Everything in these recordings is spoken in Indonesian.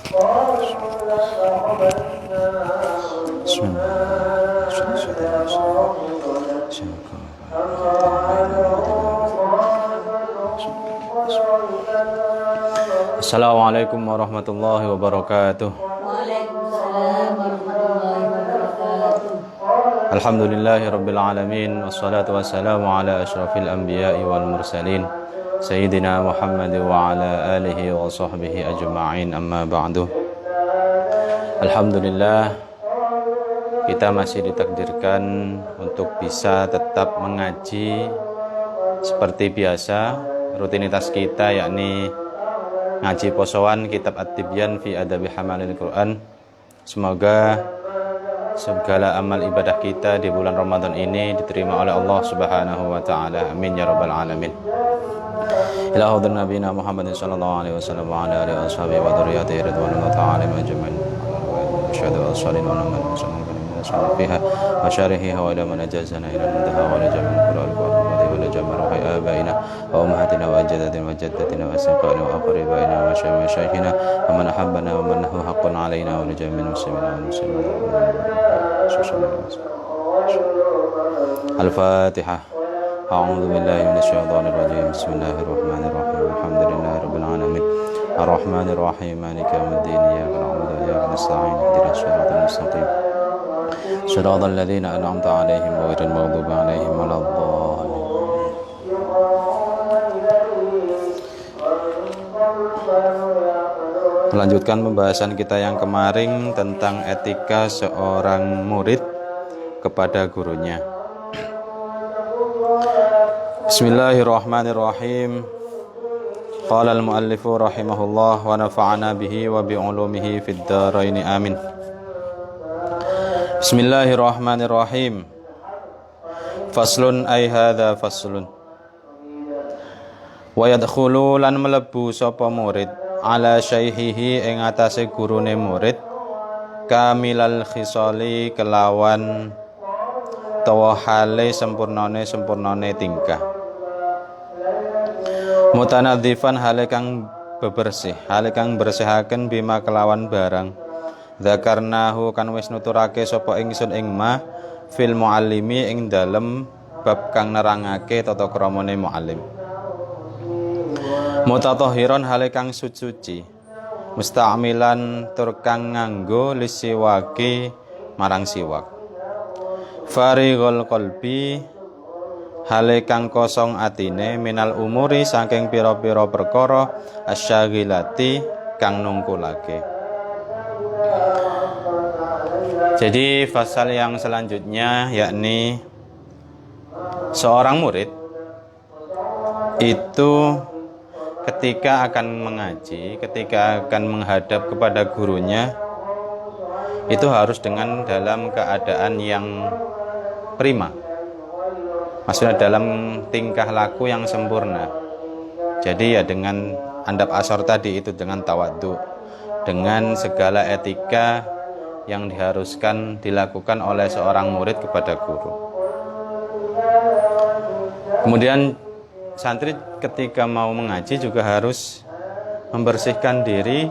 Assalamualaikum warahmatullahi wabarakatuh. Waalaikumsalam warahmatullahi wabarakatuh. Alhamdulillahi rabbil alamin, wassalatu wassalamu ala asyrafil anbiya'i wal mursalin Sayyidina Muhammad wa ala alihi wa sahbihi ajma'in, amma ba'du. Alhamdulillah, kita masih ditakdirkan untuk bisa tetap mengaji seperti biasa. Rutinitas kita yakni ngaji posoan kitab At-Tibyan fi Adabi Hamalil Quran. Semoga segala amal ibadah kita di bulan Ramadan ini diterima oleh Allah Subhanahu wa taala. Amin ya rabbal alamin. Ila hadratin nabiyina Muhammadin sallallahu alaihi wasallam wa ala alihi washabihi wa dzurriyyatihi ridwanullah ta'ala ajma'in. Asyhadu an la ilaha illallah wa asyhadu fiha wa syarihiha wa ila man ajazana ila muntaha wa la jamal qur'an wa la jamal ruhi abaina wa ummahatina wa ajdatina wa jaddatina wa asqaina wa aqribaina wa masyayikhina wa man ahabbana wa man lahu haqqun alaina wa la jamal muslimina wal muslimat. Al-Fatihah. A'udzu billahi minasy syaithanir rajim. Bismillahirrahmanirrahim. Alhamdulillahi rabbil alamin. Arrahmanir rahim. Maliki yaumiddin. Iyyaka na'budu wa iyyaka nasta'in. Ihdinas siratal mustaqim. Shiratal ladzina an'amta 'alaihim ghairil maghdubi 'alaihim waladdallin. Melanjutkan pembahasan kita yang kemarin tentang etika seorang murid kepada gurunya. Bismillahirrahmanirrahim. Qala al-muallifu rahimahullah wa nafa'ana bihi wa bi'ulumihi fid dharain amin. Bismillahirrahmanirrahim. Faslun ay hadza faslun. Wa yadkhulu lan mlebu sapa murid ala syaihihi ing atase gurune murid kamilal khisali kelawan tawa hale sempurnane tingkah. Mutanadzifan hale kang bebersih, hale kang bersihaken bima kelawan barang. Dzakarnahu kan wis nuturake sapa ingsun ing ma fil muallimi ing dalem bab kang nerangake tata kramane muallim. Mutatahhiran hale kang suci, musta'milan tur kang nganggo lisiwaki marang siwak. Farighul qalbi hale kang kosong atine minal umuri saking pira-pira perkara asyaghilati kang nungkulake. Jadi fasal yang selanjutnya yakni seorang murid itu ketika akan mengaji, ketika akan menghadap kepada gurunya itu harus dengan dalam keadaan yang prima. Maksudnya dalam tingkah laku yang sempurna. Jadi ya dengan andap asor tadi itu, dengan tawadhu, dengan segala etika yang diharuskan dilakukan oleh seorang murid kepada guru. Kemudian santri ketika mau mengaji juga harus membersihkan diri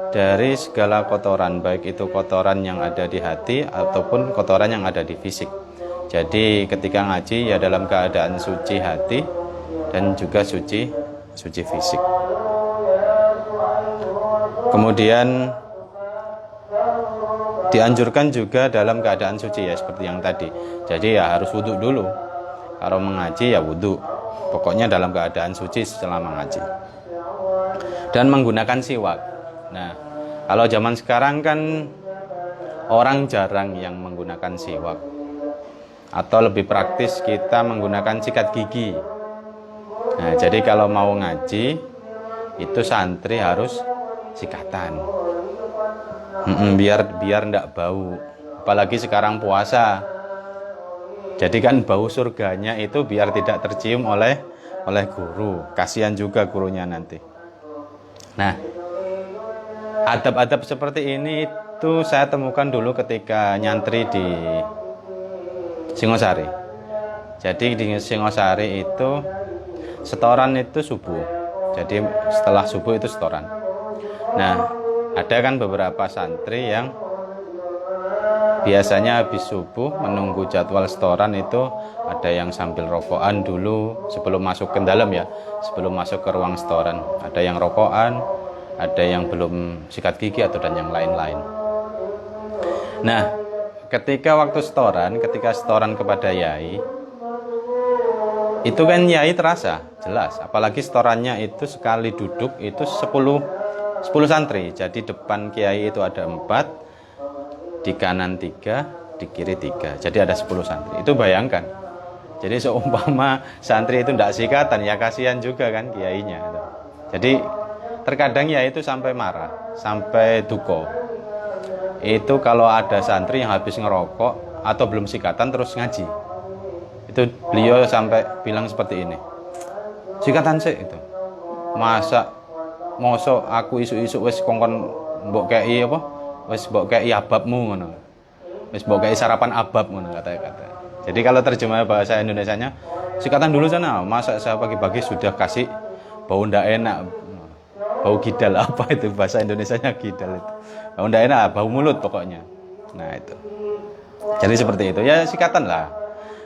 dari segala kotoran, baik itu kotoran yang ada di hati ataupun kotoran yang ada di fisik. Jadi ketika ngaji ya dalam keadaan suci hati dan juga suci fisik. Kemudian dianjurkan juga dalam keadaan suci ya seperti yang tadi. Jadi ya harus wudhu dulu. Kalau mengaji ya wudhu. Pokoknya dalam keadaan suci setelah mengaji. Dan menggunakan siwak. Nah, kalau zaman sekarang kan orang jarang yang menggunakan siwak. Atau lebih praktis kita menggunakan sikat gigi. Nah, jadi kalau mau ngaji itu santri harus sikatan. Biar ndak bau. Apalagi sekarang puasa. Jadi kan bau surganya itu biar tidak tercium oleh guru. Kasihan juga gurunya nanti. Nah, adab-adab seperti ini itu saya temukan dulu ketika nyantri di Singosari. Jadi di Singosari itu setoran itu subuh. Jadi setelah subuh itu setoran. Nah, Ada kan beberapa santri yang biasanya habis subuh menunggu jadwal setoran itu ada yang sambil rokokan dulu sebelum masuk ke dalam ya, sebelum masuk ke ruang setoran. Ada yang rokokan, ada yang belum sikat gigi atau dan yang lain-lain. Nah, ketika waktu setoran, ketika setoran kepada yai, itu kan yai terasa jelas, apalagi setorannya itu sekali duduk itu 10 santri. Jadi depan kiai itu ada 4, di kanan 3, di kiri 3. Jadi ada 10 santri. Itu bayangkan. Jadi seumpama santri itu tidak sikatan, ya kasihan juga kan kiainya. Jadi terkadang ya itu sampai marah, sampai duko. Itu kalau ada santri yang habis ngerokok atau belum sikatan terus ngaji. Itu beliau sampai bilang seperti ini. Sikatan sih itu. Masa mosok aku isu-isu wis kongkon mbok kei apa? Wis mbok kei ababmu ngono. Wis mbok kei sarapan abab ngono kata-kata. Jadi kalau terjemah bahasa Indonesianya, sikatan dulu sana. Masa saya pagi-pagi sudah kasih bau ndak enak. Bau gidal apa itu bahasa Indonesianya gidal itu. Bau ndak enak, bau mulut pokoknya. Nah, itu. Jadi seperti itu. Ya sikatan lah.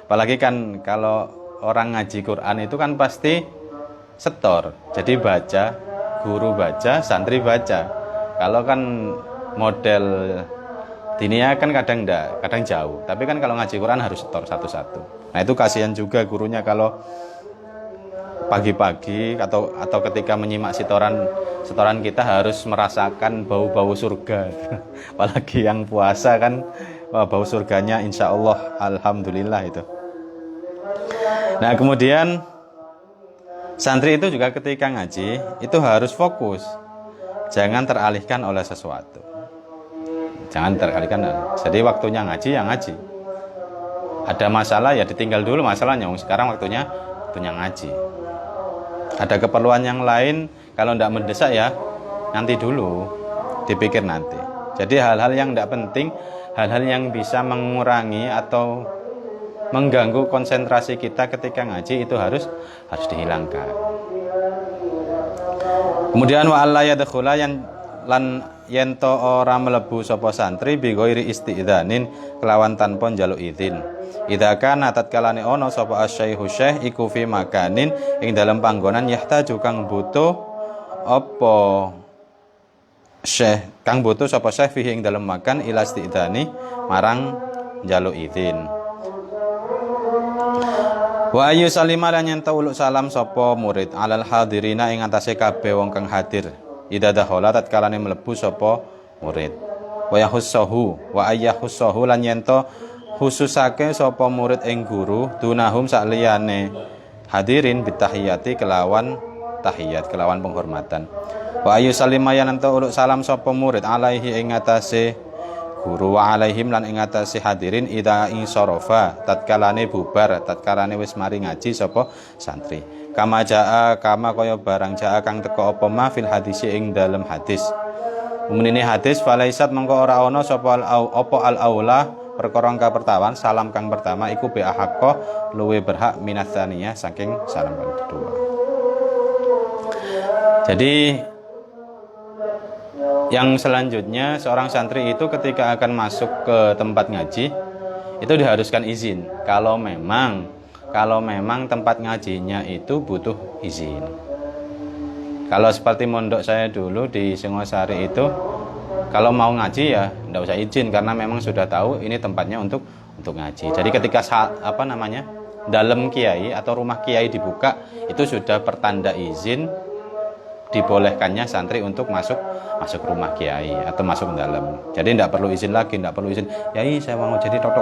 Apalagi kan kalau orang ngaji Quran itu kan pasti setor. Jadi baca, guru baca, santri baca. Kalau kan model dinia kan kadang enggak, kadang jauh. Tapi kan kalau ngaji Quran harus setor satu-satu. Nah, itu kasihan juga gurunya kalau pagi-pagi atau ketika menyimak setoran kita harus merasakan bau-bau surga. Apalagi yang puasa kan bau surganya insya Allah alhamdulillah itu. Nah, kemudian santri itu juga ketika ngaji itu harus fokus, jangan teralihkan oleh sesuatu. Jangan teralihkan. Jadi waktunya ngaji ya ngaji. Ada masalah ya ditinggal dulu masalahnya. Sekarang waktunya ngaji. Ada keperluan yang lain kalau tidak mendesak ya nanti dulu, dipikir nanti. Jadi hal-hal yang tidak penting, hal-hal yang bisa mengurangi atau mengganggu konsentrasi kita ketika ngaji itu harus dihilangkan. Kemudian wa alla yadkhula lan yento ora mlebu sapa santri bi ghairi isti'dzanin kelawan tanpa njaluk izin. Idza kana tatkalane ana sapa asy-syaikhu syekh iku fi makanin ing dalam panggonan yahtaju kang butuh apa syekh kang butuh sapa syekh fihi ing dalam makan ila isti'dzani marang njaluk izin. Wa ayu salima lan yen uluk salam sapa murid alal hadirina ing atase kabeh wong kang hadir. Idza dakhala tatkalane mlebu sapa murid. Wa yahussahu wa ayyahussahu lan yen khususake sapa murid ing guru dunahum sakliyane hadirin bitahiyati kelawan tahiyat kelawan penghormatan. Wa ayu salima yen uluk salam sapa murid alaihi ing atase guru wa alaihim lan ing atase hadirin ida ing sorofa tatkalane bubar tatkalane wis mari ngaji sapa santri kama jaa kama kaya barang jaa kang teka apa ma fil hadisi ing dalem hadis umumine hadis falaisat mengko ora ana sapa al aula perkara kang pertawan salam kang pertama iku bi ahaqqa luwe berhak minatsaniyah saking salam kang kedua. Jadi yang selanjutnya seorang santri itu ketika akan masuk ke tempat ngaji itu diharuskan izin kalau memang tempat ngajinya itu butuh izin. Kalau seperti mondok saya dulu di Singosari itu kalau mau ngaji ya tidak usah izin karena memang sudah tahu ini tempatnya untuk ngaji. Jadi ketika dalam kiai atau rumah kiai dibuka itu sudah pertanda izin dibolehkannya santri untuk masuk rumah kiai atau masuk ke dalam. Jadi tidak perlu izin lagi, tidak perlu izin. Yai saya mau jadi tok.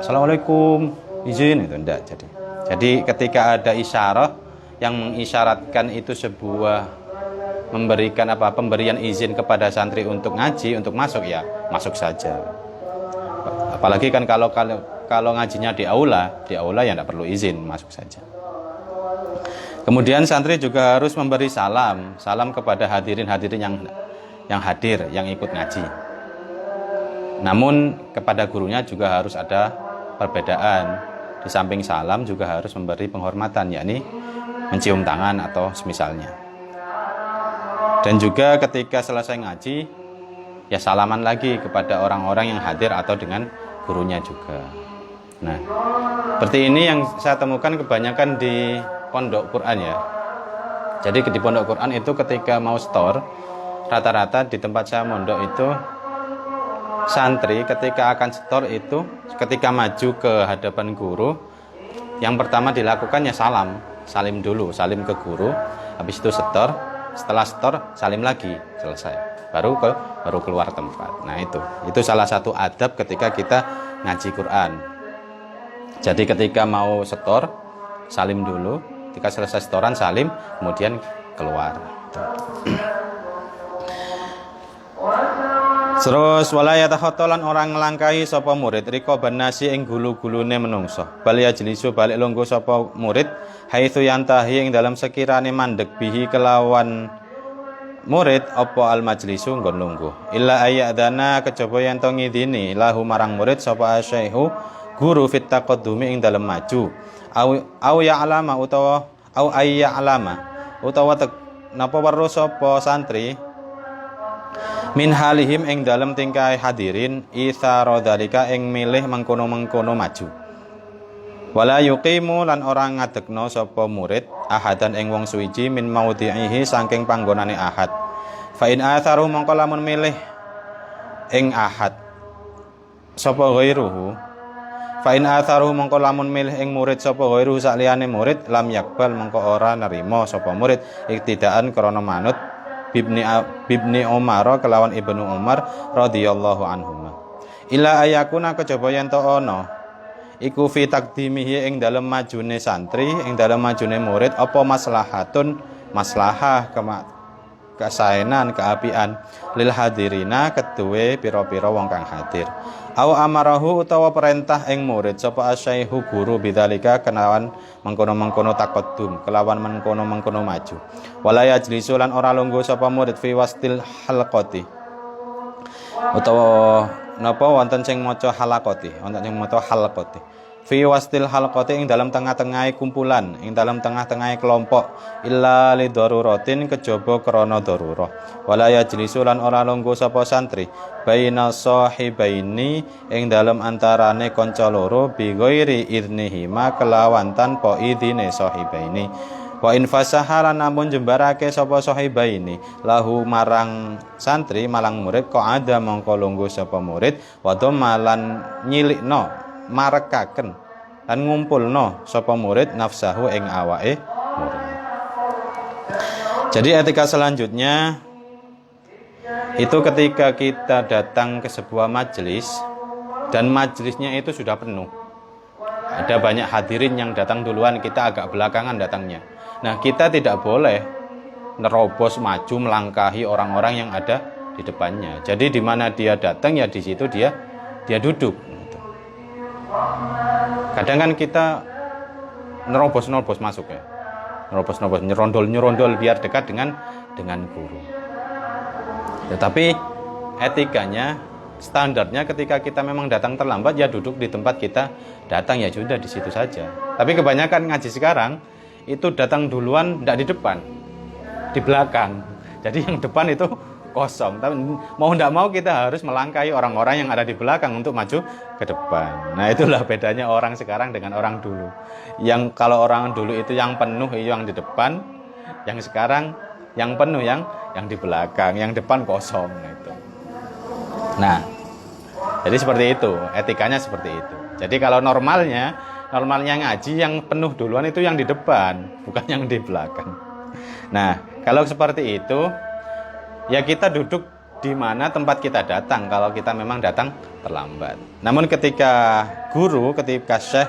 Assalamualaikum, izin itu tidak. Jadi ketika ada isyarat yang mengisyaratkan itu sebuah pemberian izin kepada santri untuk ngaji, untuk masuk ya masuk saja. Apalagi kan kalau ngajinya di aula ya tidak perlu izin, masuk saja. Kemudian santri juga harus memberi salam kepada hadirin yang hadir, yang ikut ngaji. Namun kepada gurunya juga harus ada perbedaan. Di samping salam juga harus memberi penghormatan, yakni mencium tangan atau semisalnya. Dan juga ketika selesai ngaji, ya salaman lagi kepada orang-orang yang hadir atau dengan gurunya juga. Nah, seperti ini yang saya temukan kebanyakan di pondok Quran ya. Jadi di pondok Quran itu ketika mau store, rata-rata di tempat saya mondok itu santri ketika akan store itu, ketika maju ke hadapan guru, yang pertama dilakukan ya salim dulu, salim ke guru, habis itu setor, setelah setor salim lagi, selesai, baru keluar tempat. Nah itu salah satu adab ketika kita ngaji Quran. Jadi ketika mau setor salim dulu, ketika selesai setoran salim, kemudian keluar. Terus wala yatakhotolan orang ngelangkahi sapa murid riqaban nasi ing gulu-gulune menungso. Bal yajlisu balik lungguh sapa murid haitsu yantahi ing dalam sekirane mandek bihi kelawan murid apa al majlisu nggon lungguh. Illa ayyadana kejaba yen to ngidini lahu marang murid sapa asyaihu guru fit taqaddumi ing dalam maju. Au ya'lama utawa au ayya'lama utawa napa weruh sapa santri min halihim ing dalem tingkah hadirin itsara dalika ing milih mengkono-mengkono maju. Wala yuqimu lan orang ngadegno sapa murid ahadan ing wong suwiji min maudhi'ihi saking panggonane ahad. Fa in atharu mongko lamun milih ing ahad sapa ghairuhu. Fa in atharu mongko lamun milih ing murid sapa ghairuhu sakliyane murid lam yakbal mongko ora nerima sapa murid iktidaan krana manut Bibni Umar kelawan Ibnu Umar radhiyallahu anhuma. Ila ayakuna kejaba yen to ana iku fi taqdimihi ing dalem majune santri ing dalem majune murid apa maslahatun maslahah kesaenan keapian lil hadirina keduwe pira-pira wong kang hadir. Au amarahu utawa perintah ing murid sapa asyaihu guru bidzalika kenawan mengkono-mengkono taqaddum kelawan mengkono-mengkono maju. Wala yajlisu lan ora lungguh sapa murid fi wastil halqati. Utawa napa wonten sing maca halaqati, wonten sing maca halqati. Fi wastil halqati ing dalam tengah-tengah kumpulan, ing dalam tengah-tengah kelompok illa li daruratin kejaba krana darurah. Wala yajlisu lan ora lungguh sapa santri baina sahibaini ing dalam antarane kanca loro bi ghairi idnihima kelawan tanpa idine sahibaini. Wa in fasahalan namun jembarake sapa sahibaini lahu marang santri malang murid kok ada mongko lungguh sapa murid wa malan nyilikno marekaken lan ngumpulno sapa murid nafsahu ing awake murid. Jadi etika selanjutnya itu ketika kita datang ke sebuah majelis dan majelisnya itu sudah penuh. Ada banyak hadirin yang datang duluan, kita agak belakangan datangnya. Nah, kita tidak boleh nerobos maju melangkahi orang-orang yang ada di depannya. Jadi di mana dia datang ya di situ dia duduk. Kadang kan kita nerobos masuk ya, nerobos nyerondol biar dekat dengan guru. Tetapi etikanya, standarnya ketika kita memang datang terlambat ya duduk di tempat kita datang ya sudah di situ saja. Tapi kebanyakan ngaji sekarang itu datang duluan tidak di depan, di belakang. Jadi yang depan itu kosong. Tapi mau tidak mau kita harus melangkahi orang-orang yang ada di belakang untuk maju ke depan. Nah itulah bedanya orang sekarang dengan orang dulu. Yang kalau orang dulu itu yang penuh itu yang di depan, yang sekarang yang penuh yang di belakang, yang depan kosong itu. Nah, jadi seperti itu, etikanya seperti itu. Jadi kalau normalnya ngaji yang penuh duluan itu yang di depan, bukan yang di belakang. Nah, kalau seperti itu ya kita duduk di mana tempat kita datang kalau kita memang datang terlambat. Namun ketika guru, ketika syekh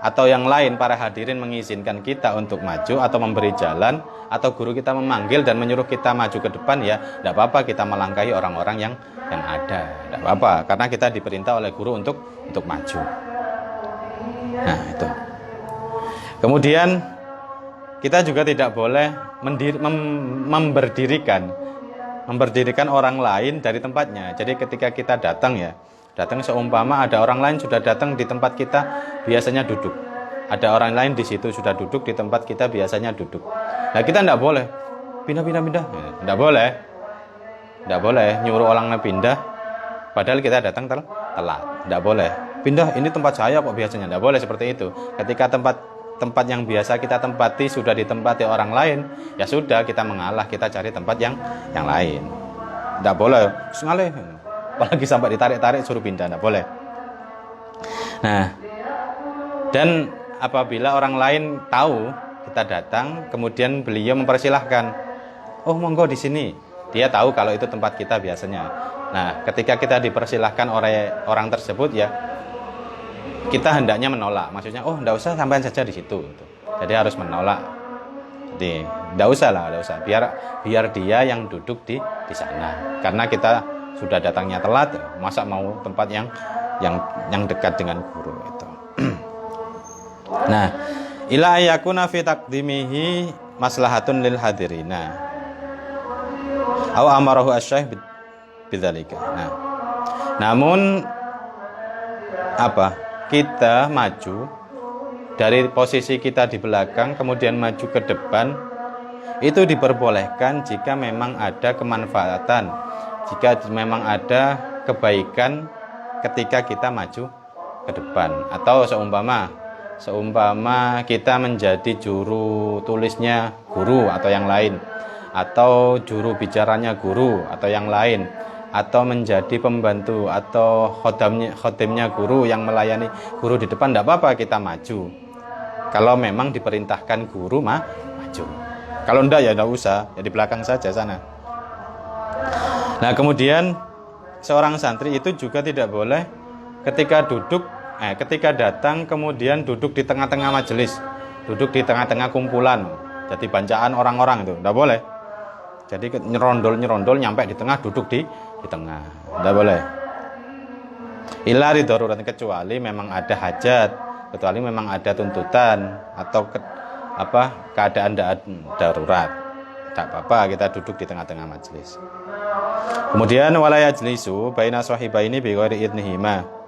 atau yang lain para hadirin mengizinkan kita untuk maju atau memberi jalan, atau guru kita memanggil dan menyuruh kita maju ke depan, ya tidak apa-apa kita melangkahi orang-orang yang ada, tidak apa-apa karena kita diperintah oleh guru untuk maju. Nah itu. Kemudian kita juga tidak boleh memberdirikan orang lain dari tempatnya. Jadi ketika kita datang seumpama ada orang lain sudah datang di tempat kita biasanya duduk. Ada orang lain di situ sudah duduk di tempat kita biasanya duduk. Nah kita tidak boleh pindah. Tidak boleh. Tidak boleh nyuruh orang pindah padahal kita datang telat. Tidak boleh. Pindah, ini tempat saya kok biasanya. Tidak boleh seperti itu. Ketika tempat yang biasa kita tempati sudah ditempati orang lain, ya sudah, kita mengalah, kita cari tempat yang lain. Tidak boleh ngalih. Apalagi sampai ditarik-tarik suruh pindah, tidak boleh. Nah, dan apabila orang lain tahu kita datang, kemudian beliau mempersilahkan, oh monggo di sini. Dia tahu kalau itu tempat kita biasanya. Nah, ketika kita dipersilahkan oleh orang tersebut, ya kita hendaknya menolak. Maksudnya, oh enggak usah, sampean saja di situ. Jadi harus menolak. Jadi enggak usah lah, enggak usah. Biar dia yang duduk di sana. Karena kita sudah datangnya telat, masa mau tempat yang dekat dengan guru itu. Nah, ila yakuna fi taqdimihi maslahatun lil hadirina. Aw amarahu asy-syaikh bidzalika. Nah, namun kita maju dari posisi kita di belakang kemudian maju ke depan itu diperbolehkan jika memang ada kemanfaatan, jika memang ada kebaikan ketika kita maju ke depan. Atau seumpama kita menjadi juru tulisnya guru atau yang lain, atau juru bicaranya guru atau yang lain, atau menjadi pembantu atau khodimnya guru yang melayani guru di depan, tidak apa-apa kita maju. Kalau memang diperintahkan guru maju. Kalau enggak ya tidak usah, ya di belakang saja sana. Nah, kemudian seorang santri itu juga tidak boleh ketika datang kemudian duduk di tengah-tengah majelis, duduk di tengah-tengah kumpulan, jadi bancaan orang-orang itu tidak boleh. Jadi nyerondol nyampe di tengah, duduk di tengah, tidak boleh. Illa darurat, kecuali memang ada hajat, kecuali memang ada tuntutan atau keadaan darurat, tak apa-apa kita duduk di tengah-tengah majelis. Kemudian wala yajlisu baina sahibaini bi ghairi idnihima.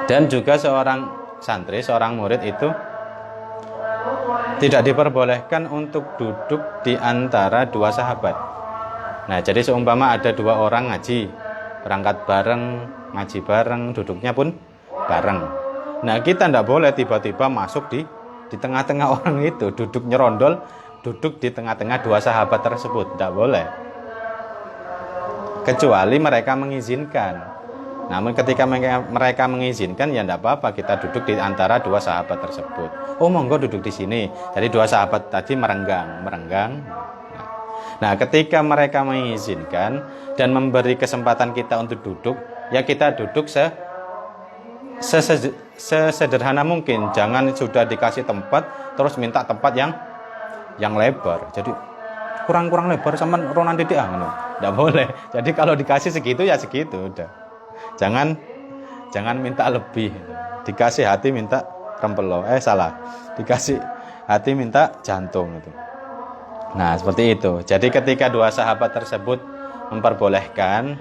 Dan juga seorang santri, seorang murid itu tidak diperbolehkan untuk duduk di antara dua sahabat. Nah, jadi seumpama ada dua orang ngaji, berangkat bareng, ngaji bareng, duduknya pun bareng. Nah, kita tidak boleh tiba-tiba masuk di tengah-tengah orang itu, duduk nyerondol, duduk di tengah-tengah dua sahabat tersebut, tidak boleh. Kecuali mereka mengizinkan. Namun ketika mereka mengizinkan, ya tidak apa-apa kita duduk di antara dua sahabat tersebut. Oh monggo duduk di sini. Jadi dua sahabat tadi merenggang. Nah, ketika mereka mengizinkan dan memberi kesempatan kita untuk duduk, ya kita duduk sesederhana mungkin. Jangan sudah dikasih tempat terus minta tempat yang lebar. Jadi kurang lebar sama ronan titik tidak boleh. Jadi kalau dikasih segitu ya segitu udah. Jangan minta lebih. Dikasih hati minta rempelo. Dikasih hati minta jantung itu. Nah, seperti itu. Jadi ketika dua sahabat tersebut memperbolehkan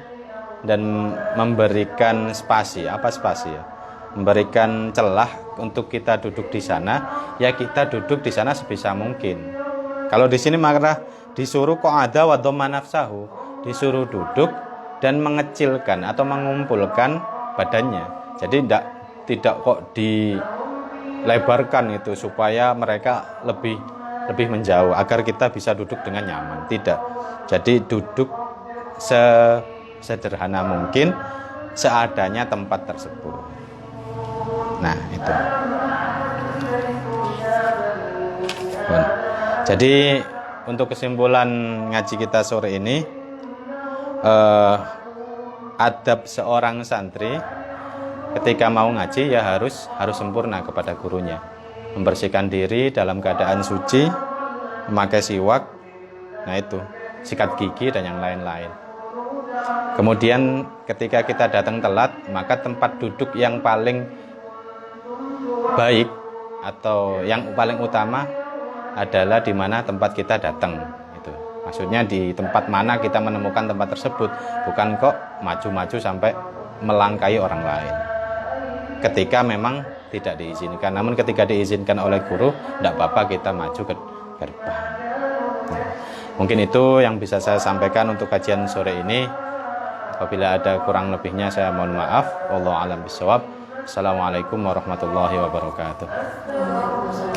dan memberikan spasi ya? Memberikan celah untuk kita duduk di sana, ya kita duduk di sana sebisa mungkin. Kalau di sini malah disuruh qa'ada wa dhamma nafsahu, disuruh duduk dan mengecilkan atau mengumpulkan badannya. Jadi tidak kok dilebarkan itu supaya mereka lebih menjauh agar kita bisa duduk dengan nyaman. Tidak. Jadi duduk sederhana mungkin seadanya tempat tersebut. Nah, itu. Jadi untuk kesimpulan ngaji kita sore ini, adab seorang santri ketika mau ngaji ya harus sempurna kepada gurunya. Membersihkan diri dalam keadaan suci, memakai siwak, nah itu, sikat gigi dan yang lain-lain. Kemudian ketika kita datang telat, maka tempat duduk yang paling baik atau yang paling utama adalah di mana tempat kita datang. Maksudnya di tempat mana kita menemukan tempat tersebut, bukan kok maju-maju sampai melangkai orang lain. Ketika memang tidak diizinkan, namun ketika diizinkan oleh guru, tidak apa-apa kita maju ke depan. Mungkin itu yang bisa saya sampaikan untuk kajian sore ini. Apabila ada kurang lebihnya saya mohon maaf. Wallahu a'lam bishawab. Assalamualaikum warahmatullahi wabarakatuh. Waalaikumsalam.